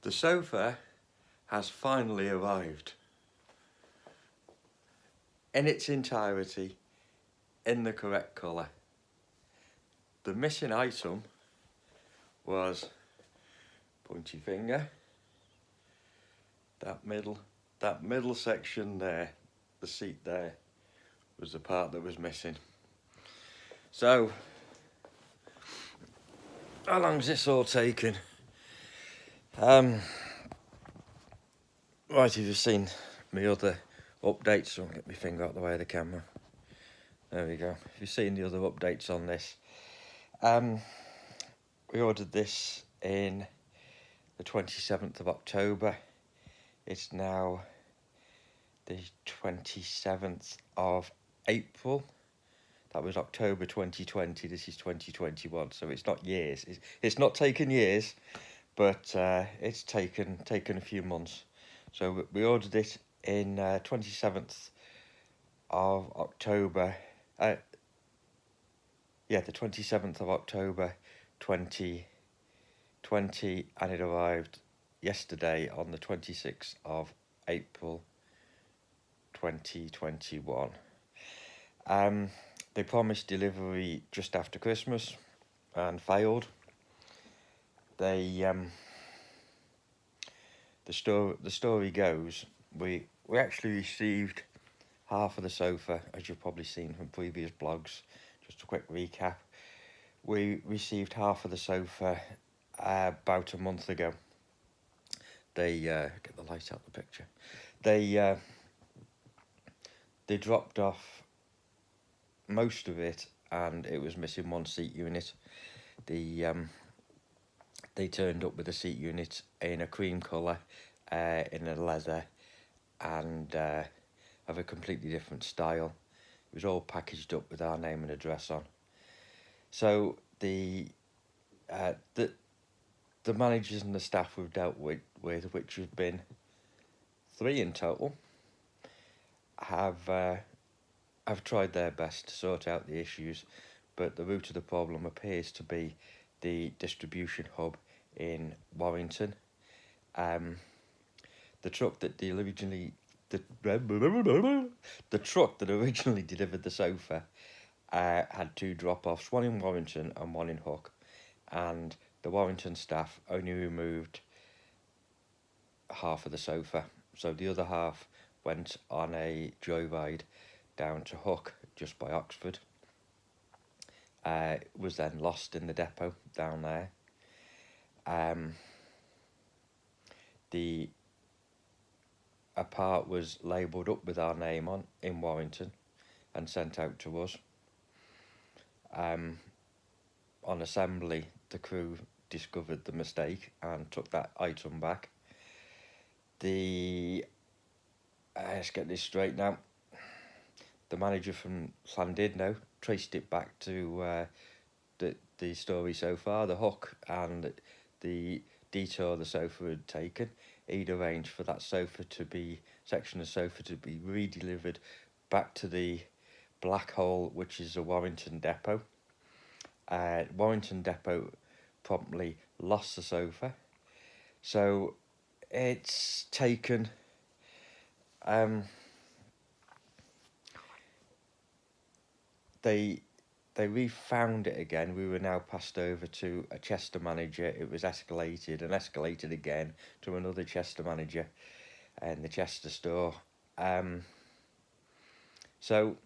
The sofa has finally arrived in its entirety, in the correct colour. The missing item was pointy finger, that middle section there, the seat there, was the part that was missing. So, how long's this all taken? Right, you've just seen my other updates, so I'll get my finger out the way of the camera. There we go. If you've seen the other updates on this, we ordered this in the 27th of October. It's now the 27th of April. That was October 2020. This is 2021, so it's not years. It's not taken years, but it's taken a few months. So we ordered it in 27th of October. The 27th of October 2020, and it arrived yesterday on the 26th of April 2021. They promised delivery just after Christmas and failed. The story goes, we actually received half of the sofa, as you've probably seen from previous blogs. Just a quick recap. We received half of the sofa about a month ago. They get the light out of the picture. They dropped off most of it, and it was missing one seat unit. They turned up with a seat unit in a cream colour, in a leather, and of a completely different style. It was all packaged up with our name and address on. So the managers and the staff we've dealt with, which have been 3 in total, have tried their best to sort out the issues, but the root of the problem appears to be the distribution hub in Warrington. The truck that originally delivered the sofa had 2 drop-offs, one in Warrington and one in Hook, and the Warrington staff only removed half of the sofa, so the other half went on a joyride down to Hook, just by Oxford. Was then lost in the depot down there. A part was labelled up with our name on in Warrington and sent out to us. On assembly, the crew discovered the mistake and took that item back. Let's get this straight now. The manager from Llandudno traced it back to the story so far, the Hook and the detour the sofa had taken. He'd arranged for that section of sofa to be re-delivered back to the Black Hole, which is a Warrington depot. Warrington depot promptly lost the sofa, so it's taken they refound it again. We were now passed over to a Chester manager. It was escalated again to another Chester manager in the Chester store. So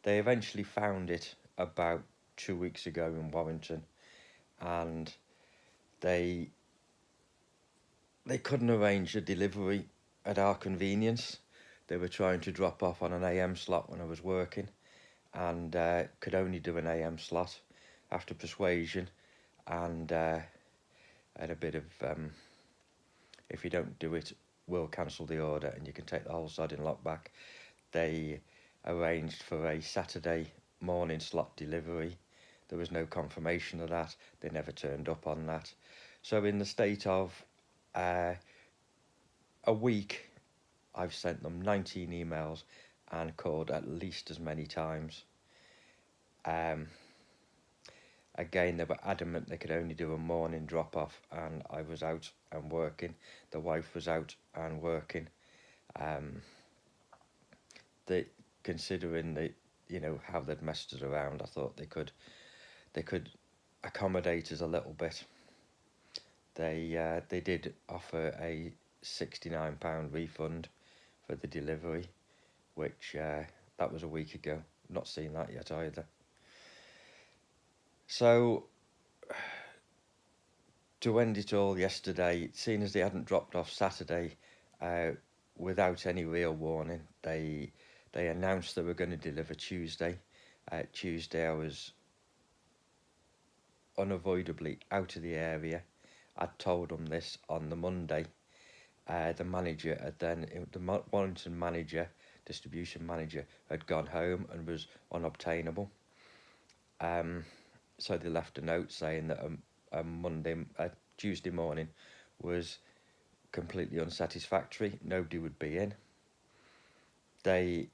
they eventually found it about 2 weeks ago in Warrington, and they couldn't arrange a delivery at our convenience. They were trying to drop off on an AM slot when I was working, and could only do an AM slot. After persuasion and a bit of if you don't do it, we'll cancel the order and you can take the whole sodding lot back, they arranged for a Saturday morning slot delivery. There was no confirmation of that. They never turned up on that. So in the state of a week, I've sent them 19 emails and called at least as many times. Again, they were adamant they could only do a morning drop off, and I was out and working. The wife was out and working. They, considering how they'd messed us around, I thought they could accommodate us a little bit. They did offer a £69 refund for the delivery, which that was a week ago. Not seen that yet either. So, to end it all yesterday, seeing as they hadn't dropped off Saturday, without any real warning, they announced they were going to deliver Tuesday. Tuesday I was unavoidably out of the area. I'd told them this on the Monday. The manager had the Warrington manager, distribution manager, had gone home and was unobtainable. So they left a note saying that a Tuesday morning was completely unsatisfactory. Nobody would be in. They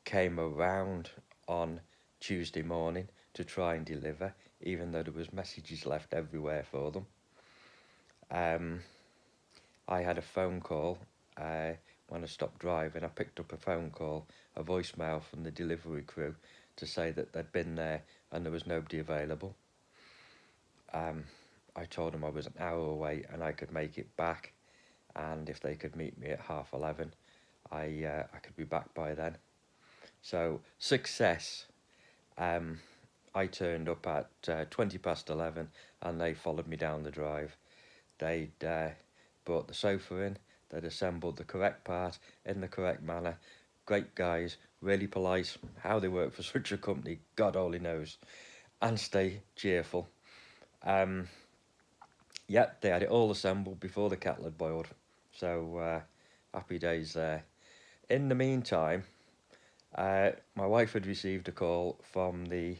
came around on Tuesday morning to try and deliver, even though there was messages left everywhere for them. I had a phone call when I stopped driving. I picked up a phone call, a voicemail from the delivery crew to say that they'd been there and there was nobody available. I told them I was an hour away and I could make it back, and if they could meet me at 11:30, I could be back by then. So success. I turned up at 11:20 and they followed me down the drive. They'd brought the sofa in, they'd assembled the correct part in the correct manner. Great guys, really polite. How they work for such a company, God only knows. And stay cheerful. Yeah, they had it all assembled before the kettle had boiled. So happy days there. In the meantime, my wife had received a call from the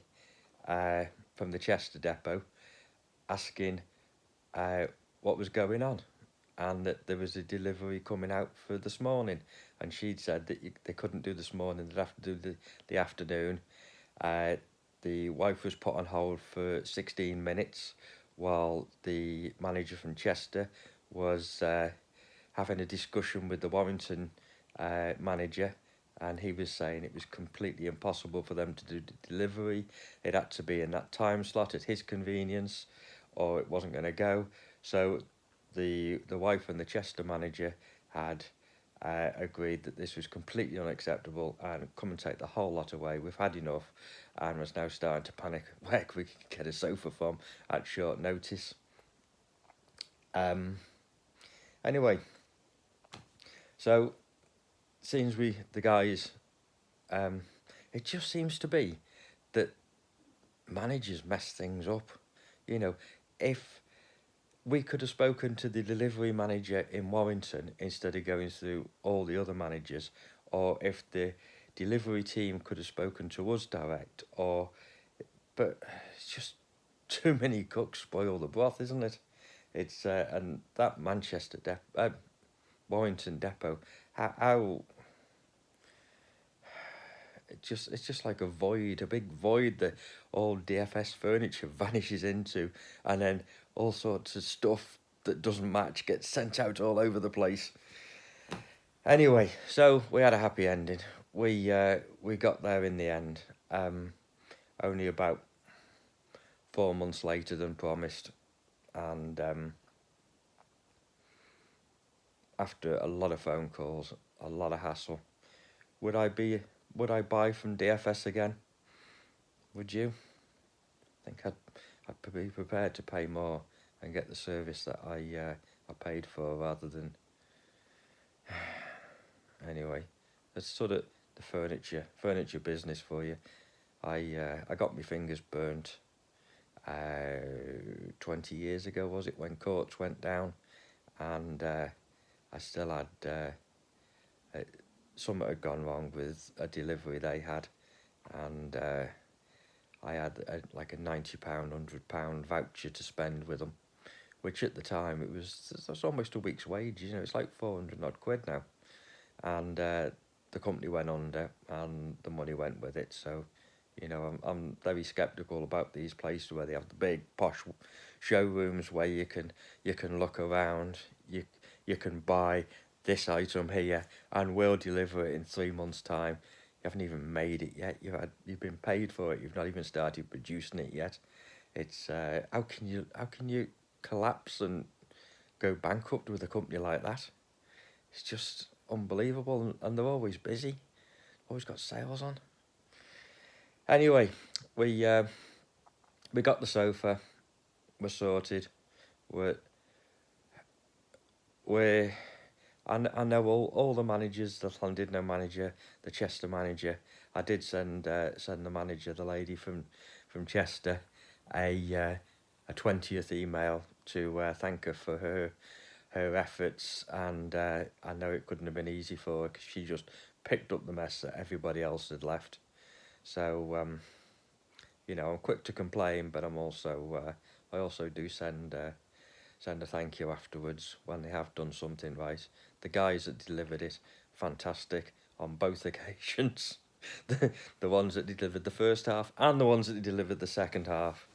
Chester depot asking what was going on, and that there was a delivery coming out for this morning, and she'd said that they couldn't do this morning, they'd have to do the afternoon. The wife was put on hold for 16 minutes while the manager from Chester was having a discussion with the Warrington manager, and he was saying it was completely impossible for them to do the delivery. It had to be in that time slot at his convenience, or it wasn't going to go. So the wife and the Chester manager had agreed that this was completely unacceptable and come and take the whole lot away. We've had enough, and was now starting to panic where we could get a sofa from at short notice. Anyway, so seems the guys, it just seems to be that managers mess things up. If we could have spoken to the delivery manager in Warrington instead of going through all the other managers, or if the delivery team could have spoken to us direct, but it's just too many cooks spoil the broth, isn't it? It's and that Warrington depot, how it's just like a void, a big void that all DFS furniture vanishes into, and then all sorts of stuff that doesn't match gets sent out all over the place. Anyway, so we had a happy ending. We got there in the end, only about 4 months later than promised, and after a lot of phone calls, a lot of hassle. Would I buy from DFS again? Would you? I think I'd be prepared to pay more and get the service that I paid for, rather than. Anyway, that's sort of the furniture business for you. I got my fingers burnt 20 years ago, was it, when courts went down, and I still had something had gone wrong with a delivery they had, and I had like a £90, £100 voucher to spend with them, which at the time it was almost a week's wage. It's like 400 odd quid now, and the company went under and the money went with it. So You know, I'm very skeptical about these places where they have the big posh showrooms where you can look around, you can buy this item here, and we'll deliver it in 3 months' time. You haven't even made it yet. You've been paid for it. You've not even started producing it yet. It's how can you collapse and go bankrupt with a company like that? It's just unbelievable, and they're always busy. Always got sales on. Anyway, we got the sofa. We're sorted. We're we're I know all the managers, the Llandudno manager, the Chester manager. I did send the manager, the lady from Chester, a 20th email to thank her for her efforts, and I know it couldn't have been easy for her because she just picked up the mess that everybody else had left. So you know, I'm quick to complain, but I'm also I also do send a thank you afterwards when they have done something right. The guys that delivered it, fantastic on both occasions. The ones that delivered the first half and the ones that delivered the second half.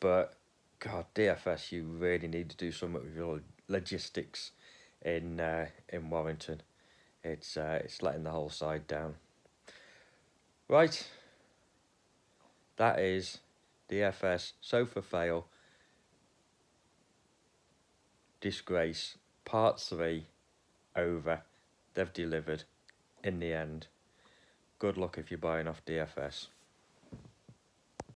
But God, DFS, you really need to do something with your logistics in Warrington. It's letting the whole side down. Right, that is DFS sofa fail disgrace part 3 over. They've delivered in the end. Good luck if you're buying off DFS.